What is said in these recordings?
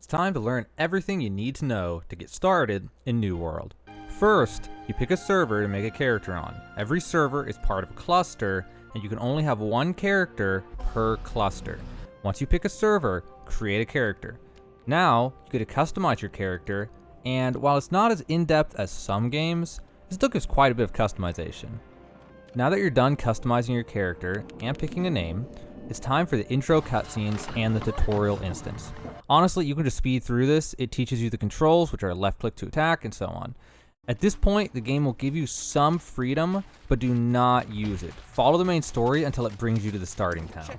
time to learn everything you need to know to get started in New World. First, you pick a server to make a character on. Every server is part of a cluster, and you can only have one character per cluster. Once you pick a server, create a character. Now, you get to customize your character, and while it's not as in-depth as some games, it still gives quite a bit of customization. Now that you're done customizing your character and picking a name, it's time for the intro cutscenes and the tutorial instance. Honestly, you can just speed through this. It teaches you the controls, which are left click to attack and so on. At this point, the game will give you some freedom, but do not use it. Follow the main story until it brings you to the starting town.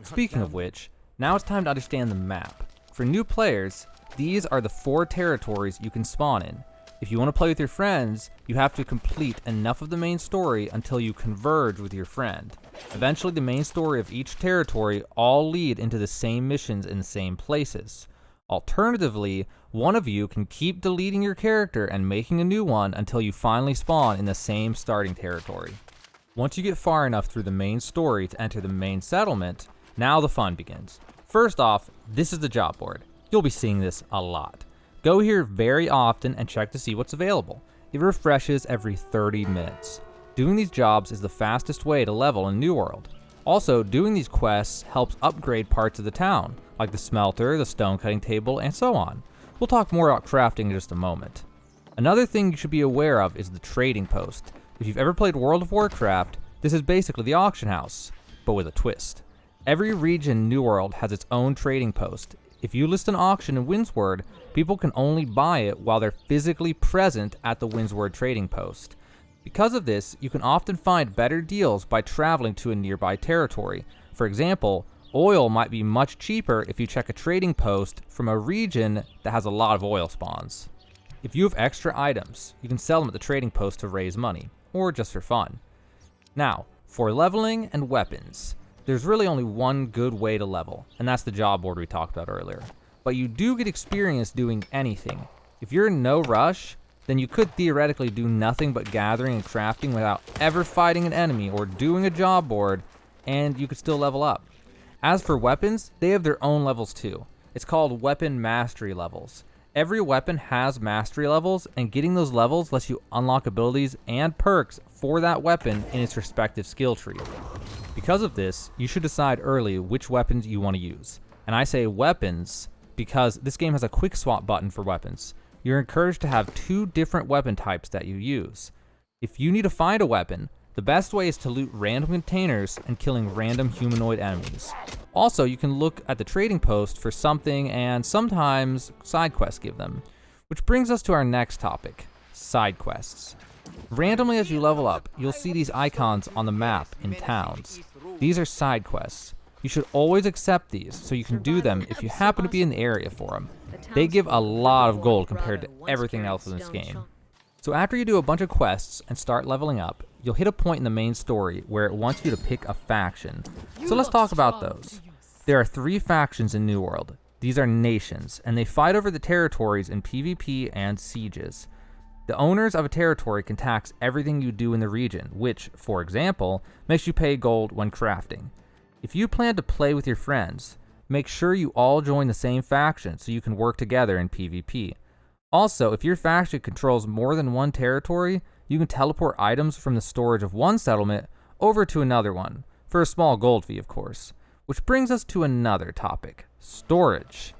Speaking of which, now it's time to understand the map. For new players, these are the 4 territories you can spawn in. If you want to play with your friends, you have to complete enough of the main story until you converge with your friend. Eventually, the main story of each territory all lead into the same missions in the same places. Alternatively, one of you can keep deleting your character and making a new one until you finally spawn in the same starting territory. Once you get far enough through the main story to enter the main settlement, now the fun begins. First off, this is the job board. You'll be seeing this a lot. Go here very often and check to see what's available. It refreshes every 30 minutes. Doing these jobs is the fastest way to level in New World. Also, doing these quests helps upgrade parts of the town, like the smelter, the stone cutting table, and so on. We'll talk more about crafting in just a moment. Another thing you should be aware of is the trading post. If you've ever played World of Warcraft, this is basically the auction house, but with a twist. Every region in New World has its own trading post. If you list an auction in Windsward, people can only buy it while they're physically present at the Windsward trading post. Because of this, you can often find better deals by traveling to a nearby territory. For example, oil might be much cheaper if you check a trading post from a region that has a lot of oil spawns. If you have extra items, you can sell them at the trading post to raise money, or just for fun. Now, for leveling and weapons, there's really only one good way to level, and that's the job board we talked about earlier. But you do get experience doing anything. If you're in no rush, then you could theoretically do nothing but gathering and crafting without ever fighting an enemy or doing a job board, and you could still level up. As for weapons, they have their own levels too. It's called weapon mastery levels. Every weapon has mastery levels, and getting those levels lets you unlock abilities and perks for that weapon in its respective skill tree. Because of this, you should decide early which weapons you want to use. And I say weapons because this game has a quick swap button for weapons. You're encouraged to have 2 different weapon types that you use. If you need to find a weapon, the best way is to loot random containers and killing random humanoid enemies. Also, you can look at the trading post for something, and sometimes side quests give them. Which brings us to our next topic, side quests. Randomly as you level up, you'll see these icons on the map in towns. These are side quests. You should always accept these so you can do them if you happen to be in the area for them. They give a lot of gold compared to everything else in this game. So after you do a bunch of quests and start leveling up, you'll hit a point in the main story where it wants you to pick a faction. So let's talk about those. There are 3 factions in New World. These are nations, and they fight over the territories in PvP and sieges. The owners of a territory can tax everything you do in the region, which, for example, makes you pay gold when crafting. If you plan to play with your friends, make sure you all join the same faction so you can work together in PvP. Also, if your faction controls more than one territory, you can teleport items from the storage of one settlement over to another one, for a small gold fee of course. Which brings us to another topic, storage.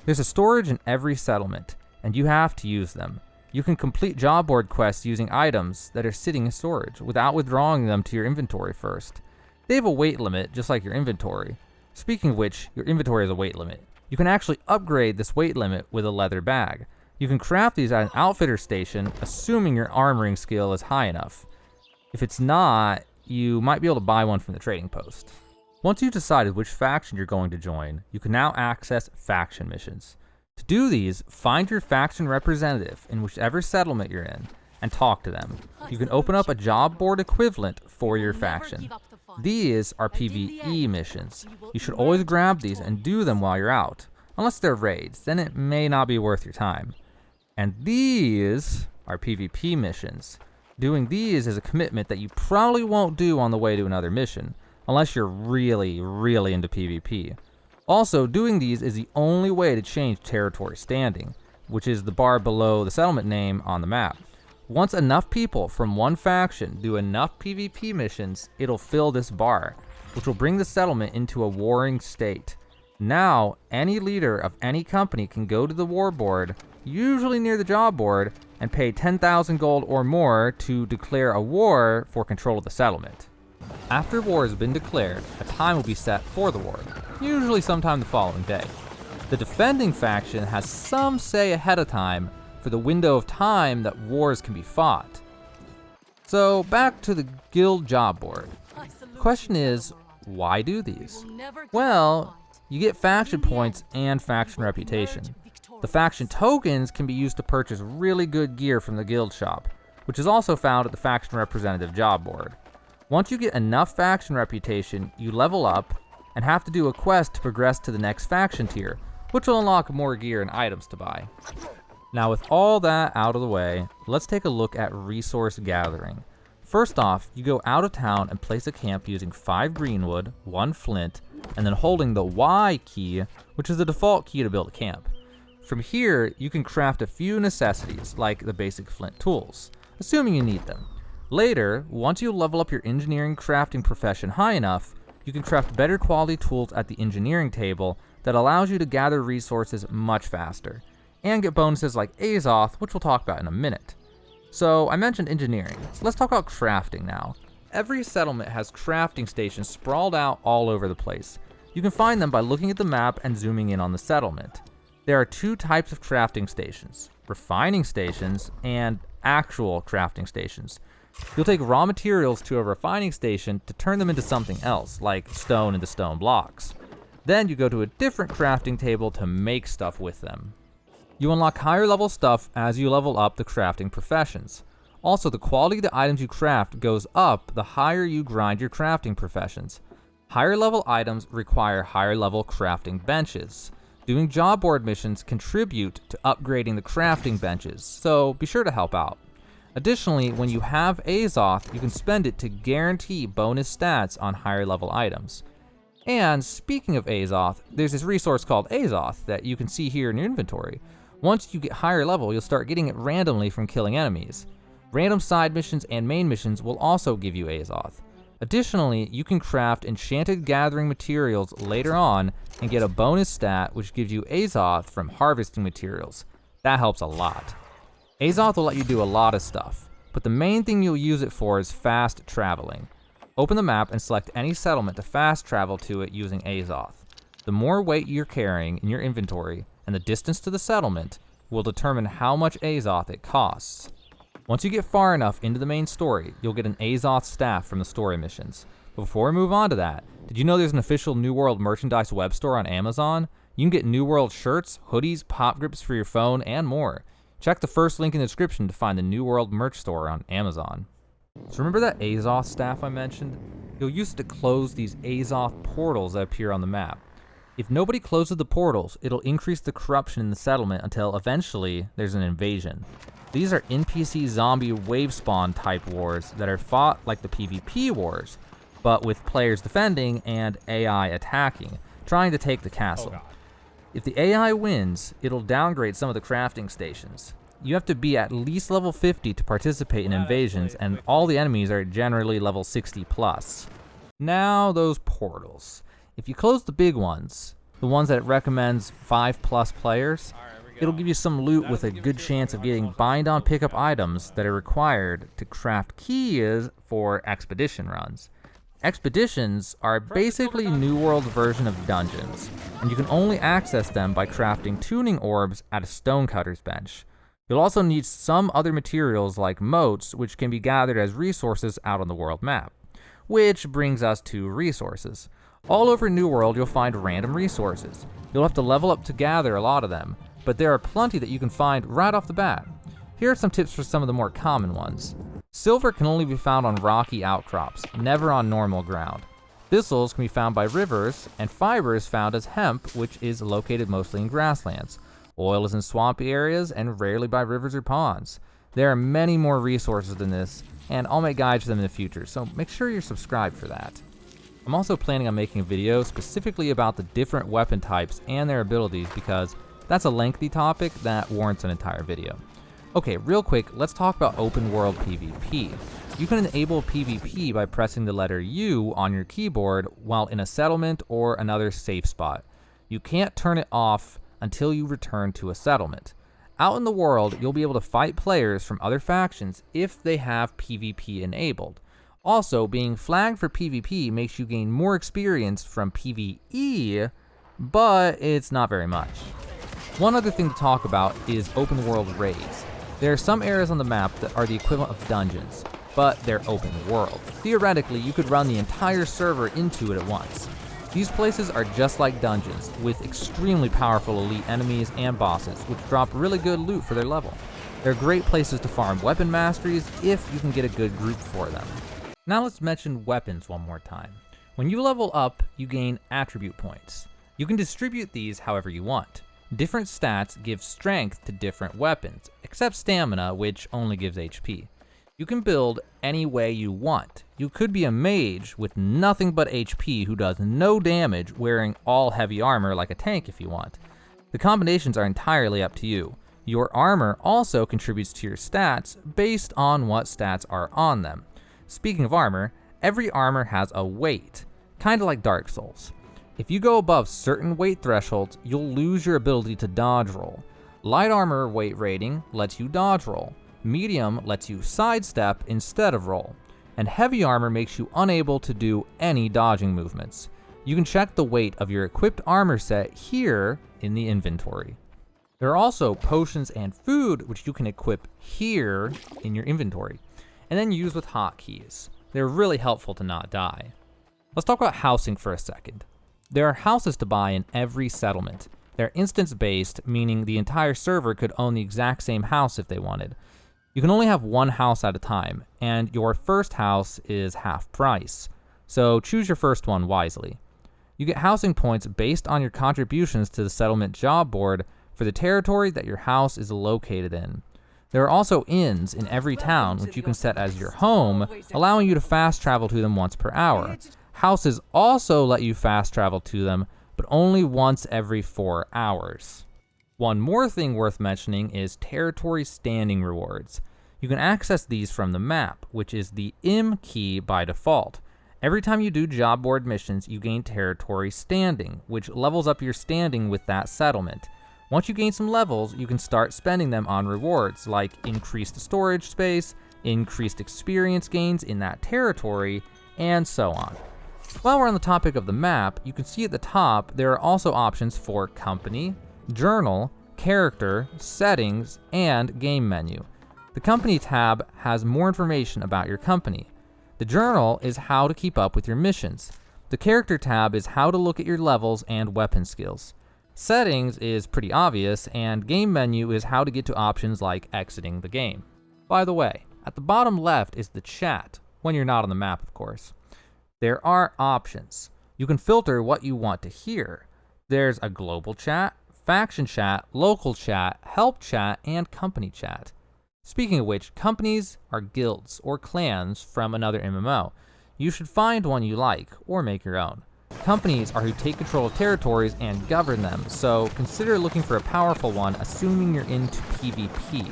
There's a storage in every settlement, and you have to use them. You can complete job board quests using items that are sitting in storage without withdrawing them to your inventory first. They have a weight limit, just like your inventory. Speaking of which, your inventory has a weight limit. You can actually upgrade this weight limit with a leather bag. You can craft these at an outfitter station, assuming your armoring skill is high enough. If it's not, you might be able to buy one from the trading post. Once you've decided which faction you're going to join, you can now access faction missions. To do these, find your faction representative in whichever settlement you're in and talk to them. You can open up a job board equivalent for your faction. These are PvE missions. You should always grab these and do them while you're out. Unless they're raids, then it may not be worth your time. And these are PvP missions. Doing these is a commitment that you probably won't do on the way to another mission, unless you're really into PvP. Also, doing these is the only way to change territory standing, which is the bar below the settlement name on the map. Once enough people from one faction do enough PvP missions, it'll fill this bar, which will bring the settlement into a warring state. Now, any leader of any company can go to the war board, usually near the job board, and pay 10,000 gold or more to declare a war for control of the settlement. After war has been declared, a time will be set for the war, usually sometime the following day. The defending faction has some say ahead of time for the window of time that wars can be fought. So back to the guild job board. The question is, why do these? Well, you get faction points and faction reputation. The faction tokens can be used to purchase really good gear from the guild shop, which is also found at the faction representative job board. Once you get enough faction reputation, you level up and have to do a quest to progress to the next faction tier, which will unlock more gear and items to buy. Now with all that out of the way, let's take a look at resource gathering. First off, you go out of town and place a camp using 5 greenwood, 1 flint, and then holding the Y key, which is the default key to build a camp. From here, you can craft a few necessities, like the basic flint tools, assuming you need them. Later, once you level up your engineering crafting profession high enough, you can craft better quality tools at the engineering table that allows you to gather resources much faster, and get bonuses like Azoth, which we'll talk about in a minute. So I mentioned engineering, so let's talk about crafting now. Every settlement has crafting stations sprawled out all over the place. You can find them by looking at the map and zooming in on the settlement. There are 2 types of crafting stations, refining stations and actual crafting stations. You'll take raw materials to a refining station to turn them into something else, like stone into stone blocks. Then you go to a different crafting table to make stuff with them. You unlock higher level stuff as you level up the crafting professions. Also, the quality of the items you craft goes up the higher you grind your crafting professions. Higher level items require higher level crafting benches. Doing job board missions contribute to upgrading the crafting benches, so be sure to help out. Additionally, when you have Azoth, you can spend it to guarantee bonus stats on higher level items. And speaking of Azoth, there's this resource called Azoth that you can see here in your inventory. Once you get higher level, you'll start getting it randomly from killing enemies. Random side missions and main missions will also give you Azoth. Additionally, you can craft enchanted gathering materials later on and get a bonus stat which gives you Azoth from harvesting materials. That helps a lot. Azoth will let you do a lot of stuff, but the main thing you'll use it for is fast traveling. Open the map and select any settlement to fast travel to it using Azoth. The more weight you're carrying in your inventory and the distance to the settlement will determine how much Azoth it costs. Once you get far enough into the main story, you'll get an Azoth staff from the story missions. But before we move on to that, did you know there's an official New World merchandise web store on Amazon? You can get New World shirts, hoodies, pop grips for your phone, and more. Check the first link in the description to find the New World merch store on Amazon. So remember that Azoth staff I mentioned? You'll use it to close these Azoth portals that appear on the map. If nobody closes the portals, it'll increase the corruption in the settlement until eventually there's an invasion. These are NPC zombie wave spawn type wars that are fought like the PvP wars, but with players defending and AI attacking, trying to take the castle. If the AI wins, it'll downgrade some of the crafting stations. You have to be at least level 50 to participate in invasions, and all the enemies are generally level 60 plus. Now those portals. If you close the big ones, the ones that it recommends 5+ players, it'll give you some loot with a good chance of getting bind on pickup items that are required to craft keys for expedition runs. Expeditions are basically New World version of dungeons, and you can only access them by crafting tuning orbs at a stonecutter's bench. You'll also need some other materials like motes, which can be gathered as resources out on the world map. Which brings us to resources. All over New World you'll find random resources. You'll have to level up to gather a lot of them, but there are plenty that you can find right off the bat. Here are some tips for some of the more common ones. Silver can only be found on rocky outcrops, never on normal ground. Thistles can be found by rivers, and fiber is found as hemp, which is located mostly in grasslands. Oil is in swampy areas and rarely by rivers or ponds. There are many more resources than this, and I'll make guides for them in the future, so make sure you're subscribed for that. I'm also planning on making a video specifically about the different weapon types and their abilities because that's a lengthy topic that warrants an entire video. Okay, real quick, let's talk about open world PvP. You can enable PvP by pressing the letter U on your keyboard while in a settlement or another safe spot. You can't turn it off until you return to a settlement. Out in the world, you'll be able to fight players from other factions if they have PvP enabled. Also, being flagged for PvP makes you gain more experience from PvE, but it's not very much. One other thing to talk about is open world raids. There are some areas on the map that are the equivalent of dungeons, but they're open world. Theoretically, you could run the entire server into it at once. These places are just like dungeons, with extremely powerful elite enemies and bosses, which drop really good loot for their level. They're great places to farm weapon masteries if you can get a good group for them. Now let's mention weapons one more time. When you level up, you gain attribute points. You can distribute these however you want. Different stats give strength to different weapons, except stamina, which only gives HP. You can build any way you want. You could be a mage with nothing but HP who does no damage wearing all heavy armor like a tank if you want. The combinations are entirely up to you. Your armor also contributes to your stats based on what stats are on them. Speaking of armor, every armor has a weight, kinda like Dark Souls. If you go above certain weight thresholds, you'll lose your ability to dodge roll. Light armor weight rating lets you dodge roll. Medium lets you sidestep instead of roll. And heavy armor makes you unable to do any dodging movements. You can check the weight of your equipped armor set here in the inventory. There are also potions and food which you can equip here in your inventory, and then use with hotkeys. They're really helpful to not die. Let's talk about housing for a second. There are houses to buy in every settlement. They're instance-based, meaning the entire server could own the exact same house if they wanted. You can only have one house at a time, and your first house is half price, so choose your first one wisely. You get housing points based on your contributions to the settlement job board for the territory that your house is located in. There are also inns in every town which you can set as your home, allowing you to fast travel to them once per hour. Houses also let you fast travel to them, but only once every 4 hours. One more thing worth mentioning is territory standing rewards. You can access these from the map, which is the M key by default. Every time you do job board missions, you gain territory standing, which levels up your standing with that settlement. Once you gain some levels, you can start spending them on rewards like increased storage space, increased experience gains in that territory, and so on. While we're on the topic of the map, you can see at the top there are also options for company, journal, character, settings, and game menu. The company tab has more information about your company. The journal is how to keep up with your missions. The character tab is how to look at your levels and weapon skills. Settings is pretty obvious, and game menu is how to get to options like exiting the game. By the way, at the bottom left is the chat, when you're not on the map of course. There are options. You can filter what you want to hear. There's a global chat, faction chat, local chat, help chat, and company chat. Speaking of which, companies are guilds or clans from another MMO. You should find one you like, or make your own. Companies are who take control of territories and govern them, so consider looking for a powerful one, assuming you're into PvP.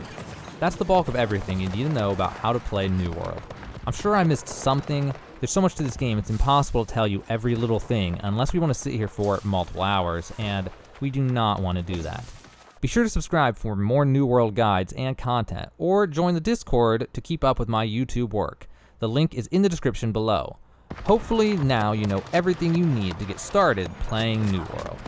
That's the bulk of everything you need to know about how to play New World. I'm sure I missed something. There's so much to this game, it's impossible to tell you every little thing unless we want to sit here for multiple hours, and we do not want to do that. Be sure to subscribe for more New World guides and content, or join the Discord to keep up with my YouTube work. The link is in the description below. Hopefully now you know everything you need to get started playing New World.